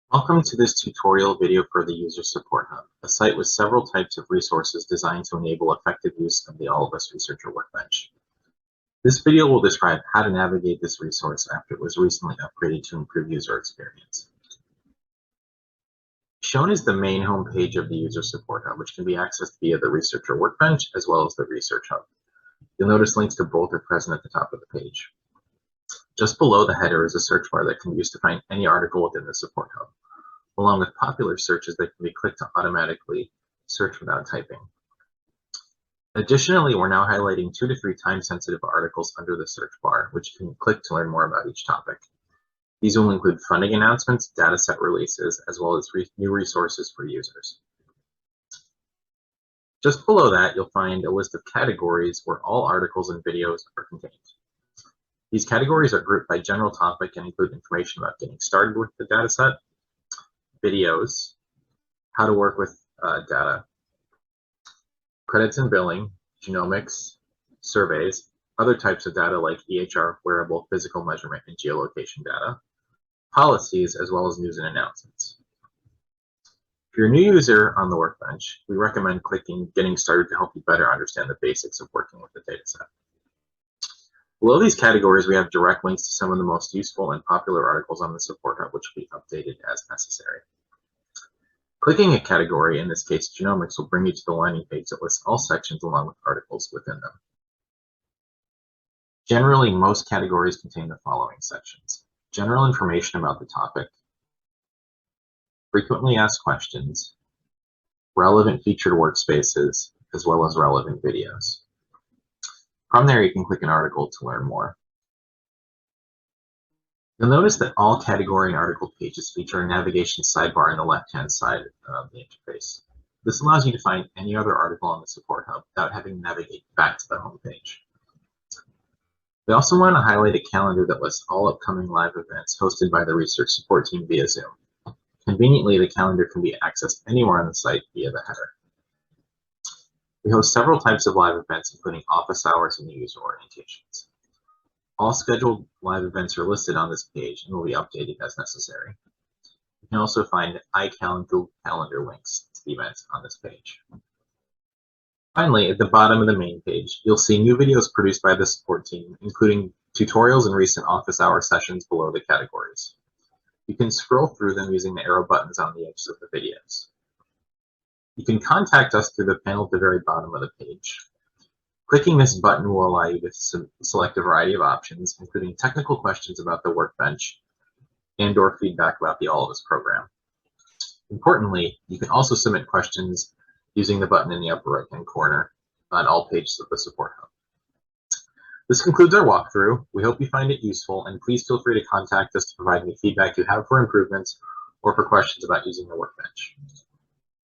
Welcome to this tutorial video for the User Support Hub, a site with several types of resources designed to enable effective use of the All of Us Researcher Workbench. This video will describe how to navigate this resource after it was recently upgraded to improve user experience. Shown is the main home page of the User Support Hub, which can be accessed via the Researcher Workbench as well as the Research Hub. You'll notice links to both are present at the top of the page. Just below the header is a search bar that can be used to find any article within the Support Hub, along with popular searches that can be clicked to automatically search without typing. Additionally, we're now highlighting 2 to 3 time-sensitive articles under the search bar, which you can click to learn more about each topic. These will include funding announcements, dataset releases, as well as new resources for users. Just below that, you'll find a list of categories where all articles and videos are contained. These categories are grouped by general topic and include information about getting started with the dataset, videos, how to work with data, credits and billing, genomics, surveys, other types of data like EHR, wearable, physical measurement, and geolocation data, policies, as well as news and announcements. If you're a new user on the Workbench, we recommend clicking Getting Started to help you better understand the basics of working with the dataset. Below these categories, we have direct links to some of the most useful and popular articles on the Support Hub, which will be updated as necessary. Clicking a category, in this case genomics, will bring you to the landing page that lists all sections along with articles within them. Generally, most categories contain the following sections: general information about the topic, frequently asked questions, relevant featured workspaces, as well as relevant videos. From there, you can click an article to learn more. You'll notice that all category and article pages feature a navigation sidebar on the left-hand side of the interface. This allows you to find any other article on the Support Hub without having to navigate back to the home page. We also want to highlight a calendar that lists all upcoming live events hosted by the research support team via Zoom. Conveniently, the calendar can be accessed anywhere on the site via the header. We host several types of live events, including office hours and user orientations. All scheduled live events are listed on this page and will be updated as necessary. You can also find iCalendar calendar links to the events on this page. Finally, at the bottom of the main page, you'll see new videos produced by the support team, including tutorials and recent office hour sessions below the categories. You can scroll through them using the arrow buttons on the edges of the videos. You can contact us through the panel at the very bottom of the page. Clicking this button will allow you to select a variety of options, including technical questions about the Workbench and/or feedback about the All of Us program. Importantly, you can also submit questions using the button in the upper right-hand corner on all pages of the Support Hub. This concludes our walkthrough. We hope you find it useful, and please feel free to contact us to provide any feedback you have for improvements or for questions about using the Workbench.